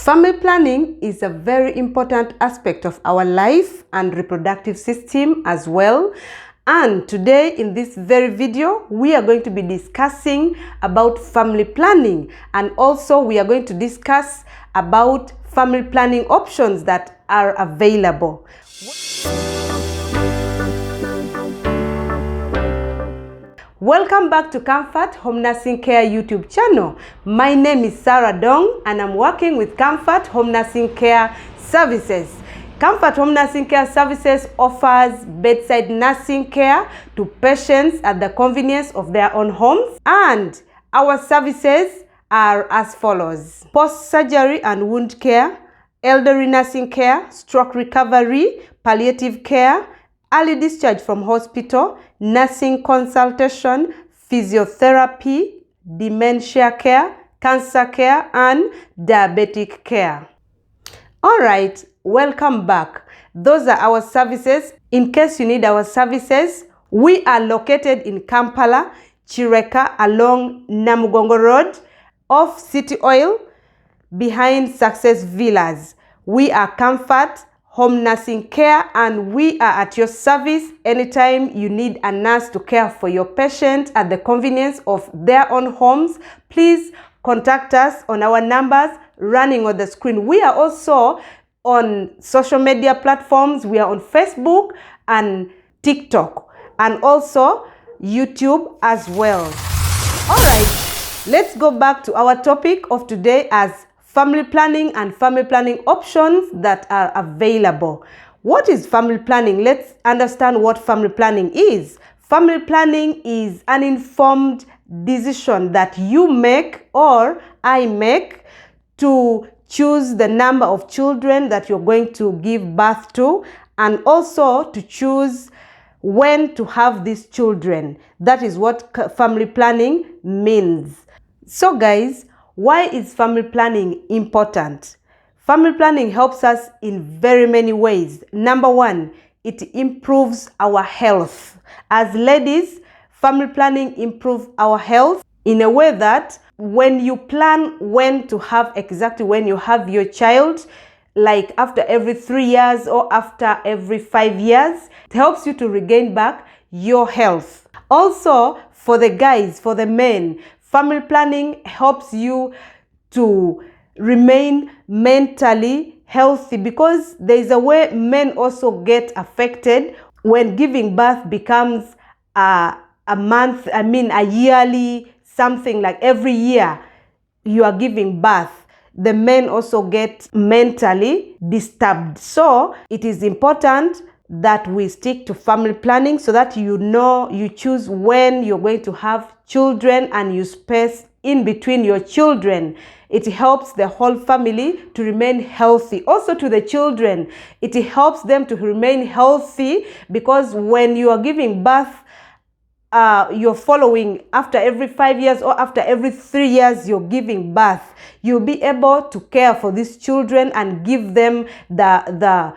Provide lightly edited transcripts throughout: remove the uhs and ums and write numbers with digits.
Family planning is a very important aspect of our life and reproductive system as well. And today in this very video, we are going to be discussing about family planning, and also we are going to discuss about family planning options that are available. Welcome back to Comfort Home Nursing Care YouTube channel. My name is Sarah Dong and I'm working with Comfort Home Nursing Care Services. Comfort Home Nursing Care Services offers bedside nursing care to patients at the convenience of their own homes, and our services are as follows: post-surgery and wound care, elderly nursing care, stroke recovery, palliative care, early discharge from hospital, nursing consultation, physiotherapy, dementia care, cancer care, and diabetic care. All right, welcome back. Those are our services. In case you need our services, we are located in Kampala, Chireka, along Namugongo Road, off City Oil, behind Success Villas. We are Comfort Home Nursing Care, and we are at your service anytime you need a nurse to care for your patient at the convenience of their own homes. Please contact us on our numbers running on the screen. We are also on social media platforms. We are on Facebook and TikTok, and also YouTube as well. All right, let's go back to our topic of today as family planning and family planning options that are available. What is family planning? Let's understand what family planning is. Family planning is an informed decision that you make or I make to choose the number of children that you're going to give birth to, and also to choose when to have these children. That is what family planning means. So guys, why is family planning important? Family planning helps us in very many ways. Number one, it improves our health. As ladies, family planning improves our health in a way that when you plan when to have, exactly when you have your child, like after every 3 years or after every 5 years, it helps you to regain back your health. Also, for the guys, for the men, family planning helps you to remain mentally healthy, because there is a way men also get affected when giving birth becomes a yearly something, like every year you are giving birth. The men also get mentally disturbed. So it is important that we stick to family planning so that you choose when you're going to have children and you space in between your children. It helps the whole family to remain healthy. Also to the children, it helps them to remain healthy, because when you are giving birth, you're following after every 5 years or after every 3 years you're giving birth, you'll be able to care for these children and give them the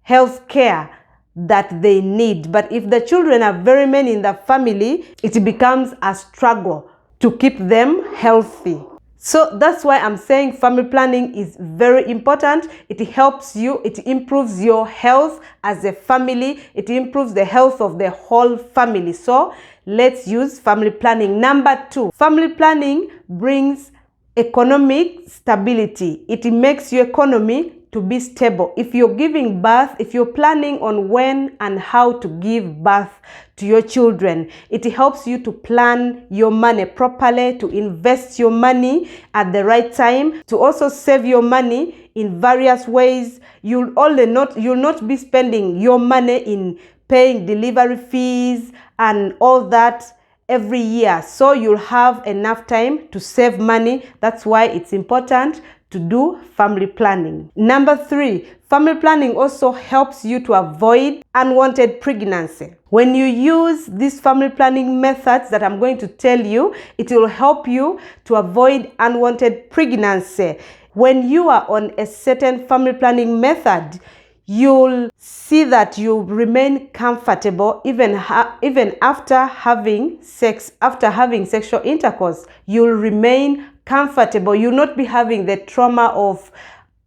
health care that they need. But if the children are very many in the family, it becomes a struggle to keep them healthy. So that's why I'm saying family planning is very important. It helps you, it improves your health as a family, it improves the health of the whole family. So let's use family planning. Number two, family planning brings economic stability. It makes your economy to be stable. If you're giving birth, if you're planning on when and how to give birth to your children, it helps you to plan your money properly, to invest your money at the right time, to also save your money in various ways. You'll not be spending your money in paying delivery fees and all that every year. So you'll have enough time to save money. That's why it's important to do family planning. Number three, family planning also helps you to avoid unwanted pregnancy. When you use these family planning methods that I'm going to tell you, it will help you to avoid unwanted pregnancy. When you are on a certain family planning method, you'll see that you remain comfortable even after having sex, after having sexual intercourse. You'll remain comfortable. You'll not be having the trauma of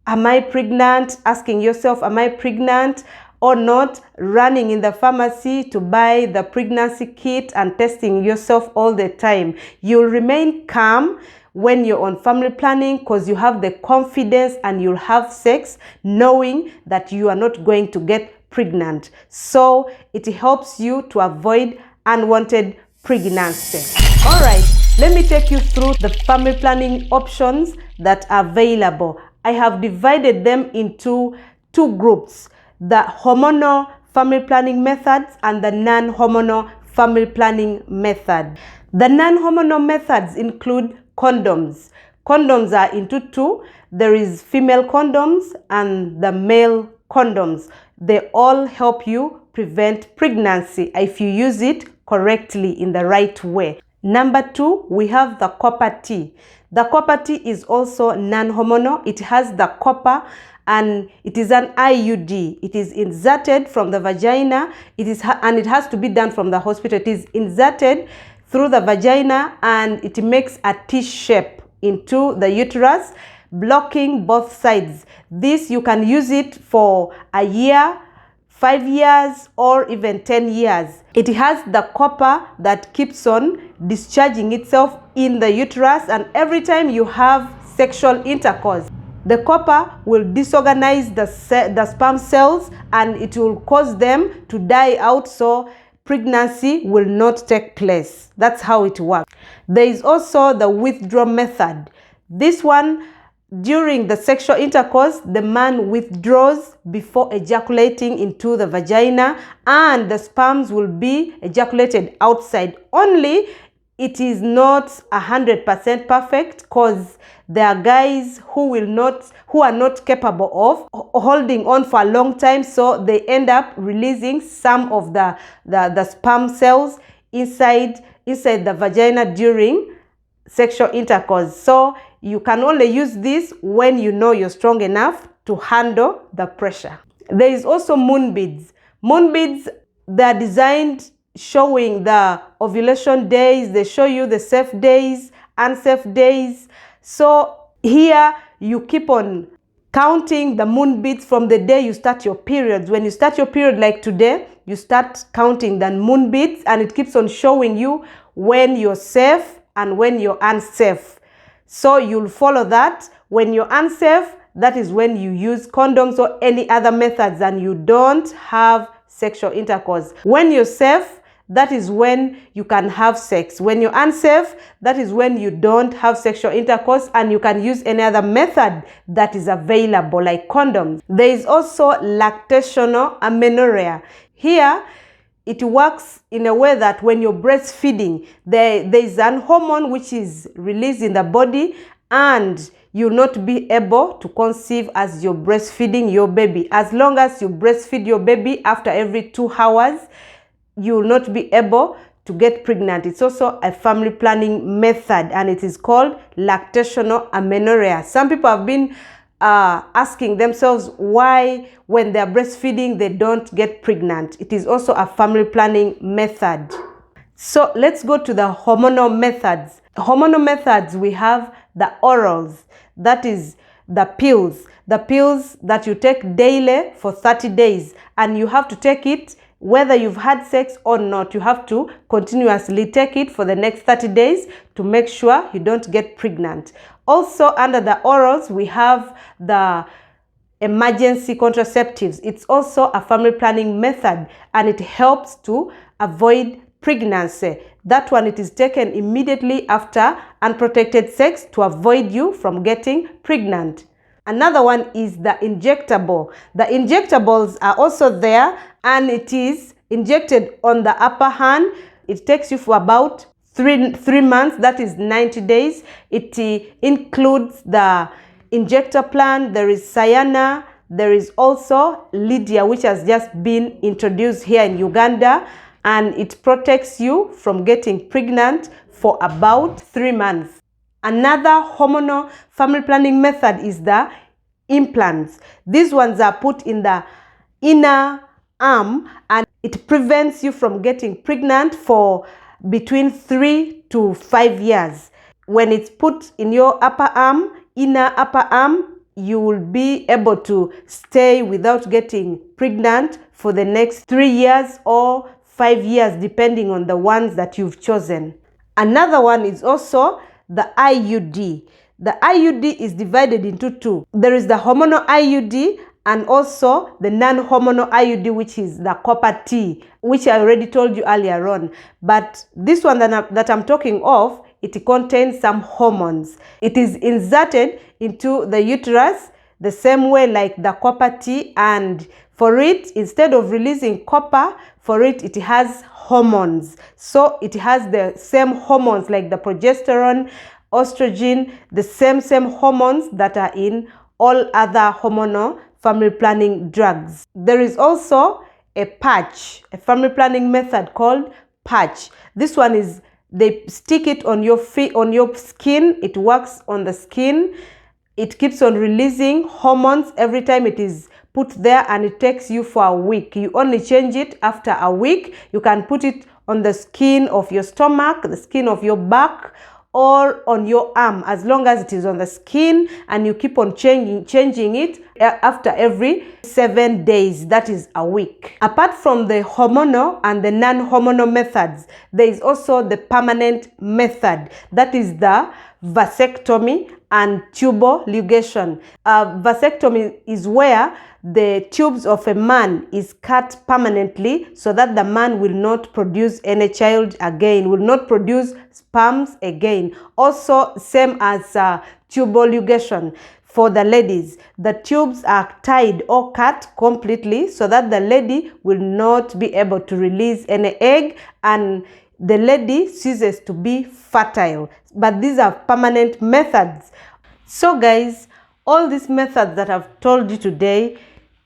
Am I pregnant? Asking yourself, am I pregnant or not? Running in the pharmacy to buy the pregnancy kit and testing yourself all the time. You'll remain calm when you're on family planning because you have the confidence and you'll have sex knowing that you are not going to get pregnant. So it helps you to avoid unwanted pregnancy. All right, let me take you through the family planning options that are available. I have divided them into two groups: the hormonal family planning methods and the non-hormonal family planning method. The non-hormonal methods include condoms. Condoms are into two. There is female condoms and the male condoms. They all help you prevent pregnancy if you use it correctly in the right way. Number two, we have the copper T. The copper T is also non-hormonal. It has the copper and it is an IUD. It is inserted from the vagina. It has to be done from the hospital. It is inserted through the vagina and it makes a T shape into the uterus, blocking both sides. This, you can use it for a year, 5 years, or even 10 years. It has the copper that keeps on discharging itself in the uterus, and every time you have sexual intercourse, the copper will disorganize the sperm cells and it will cause them to die out, so pregnancy will not take place. That's how it works. There is also the withdrawal method. This one, during the sexual intercourse, the man withdraws before ejaculating into the vagina and the sperms will be ejaculated outside. Only it is not 100% perfect because there are guys who are not capable of holding on for a long time, so they end up releasing some of the sperm cells inside the vagina during sexual intercourse. So you can only use this when you know you're strong enough to handle the pressure. There is also moon beads. Moon beads, they're designed showing the ovulation days. They show you the safe days, unsafe days. So here you keep on counting the moon beads from the day you start your periods. When you start your period like today, you start counting the moon beads and it keeps on showing you when you're safe and when you're unsafe. So you'll follow that. When you're unsafe, that is when you use condoms or any other methods and you don't have sexual intercourse. When you're safe, that is when you can have sex. When you're unsafe, that is when you don't have sexual intercourse and you can use any other method that is available like condoms. There is also lactational amenorrhea. Here, it works in a way that when you're breastfeeding, there is an hormone which is released in the body and you'll not be able to conceive as you're breastfeeding your baby. As long as you breastfeed your baby after every 2 hours, you will not be able to get pregnant. It's also a family planning method and it is called lactational amenorrhea. Some people have been asking themselves why when they're breastfeeding they don't get pregnant. It is also a family planning method. So let's go to the hormonal methods. Hormonal methods, we have the orals, that is the pills that you take daily for 30 days and you have to take it whether you've had sex or not. You have to continuously take it for the next 30 days to make sure you don't get pregnant. Also under the orals, we have the emergency contraceptives. It's also a family planning method and it helps to avoid pregnancy. That one, it is taken immediately after unprotected sex to avoid you from getting pregnant. Another one is the injectable. The injectables are also there and it is injected on the upper hand. It takes you for about three months, that is 90 days. It includes the injector plan. There is Sayana. There is also Lydia, which has just been introduced here in Uganda, and it protects you from getting pregnant for about 3 months. Another hormonal family planning method is the implants. These ones are put in the inner arm and it prevents you from getting pregnant for between 3 to 5 years. When it's put in your upper arm, inner upper arm, you will be able to stay without getting pregnant for the next 3 years or 5 years, depending on the ones that you've chosen. Another one is also the IUD. The IUD is divided into two. There is the hormonal IUD and also the non-hormonal IUD, which is the copper T, which I already told you earlier on. But this one that I'm talking of, it contains some hormones. It is inserted into the uterus the same way like the copper T, and for it, instead of releasing copper, for it has hormones. So it has the same hormones like the progesterone, estrogen, the same hormones that are in all other hormonal family planning drugs. There is also a patch, a family planning method called patch. This one is, they stick it on your feet, on your skin. It works on the skin. It keeps on releasing hormones every time it is put there, and it takes you for a week. You only change it after a week. You can put it on the skin of your stomach, the skin of your back, or on your arm, as long as it is on the skin, and you keep on changing it after every 7 days. That is a week. Apart from the hormonal and the non-hormonal methods, there is also the permanent method. That is the vasectomy and tubal ligation. Vasectomy is where the tubes of a man is cut permanently so that the man will not produce any child again, will not produce sperms again. Also, same as tubal ligation. For the ladies, the tubes are tied or cut completely so that the lady will not be able to release any egg, and the lady ceases to be fertile. But these are permanent methods. So guys, all these methods that I've told you today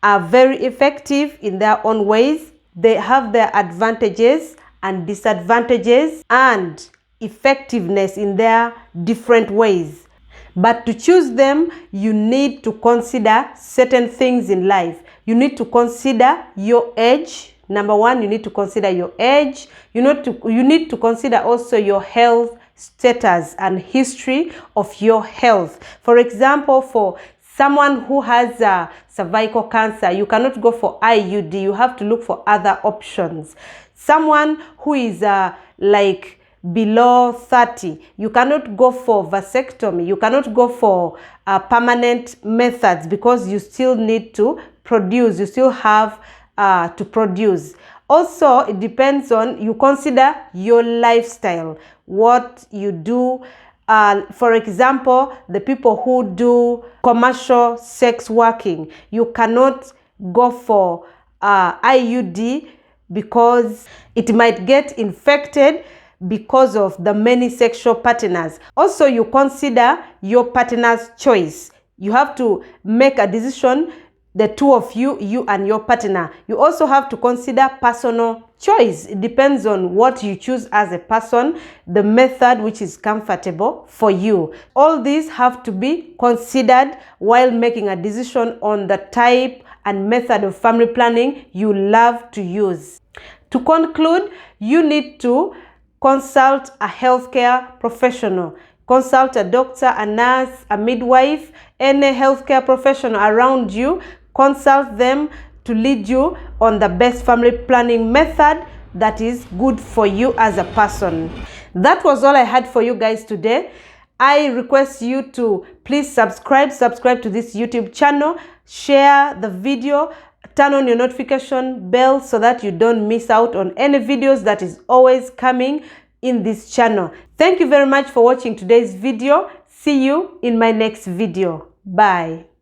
are very effective in their own ways. They have their advantages and disadvantages and effectiveness in their different ways. But to choose them, you need to consider certain things in life. You need to consider your age. Number one, you need to consider your age. You need to consider also your health status and history of your health. For example, for someone who has cervical cancer, you cannot go for IUD. You have to look for other options. Someone who is like below 30, you cannot go for vasectomy. You cannot go for permanent methods because you still need to produce. You still have to produce. Also, it depends on, you consider your lifestyle, what you do. For example, the people who do commercial sex working, you cannot go for IUD because it might get infected because of the many sexual partners. Also, you consider your partner's choice. You have to make a decision, the two of you, you and your partner. You also have to consider personal choice. It depends on what you choose as a person, the method which is comfortable for you. All these have to be considered while making a decision on the type and method of family planning you love to use. To conclude, you need to consult a healthcare professional. Consult a doctor, a nurse, a midwife, any healthcare professional around you. Consult them to lead you on the best family planning method that is good for you as a person. That was all I had for you guys today. I request you to please subscribe to this YouTube channel, share the video, turn on your notification bell so that you don't miss out on any videos that is always coming in this channel. Thank you very much for watching today's video. See you in my next video. Bye.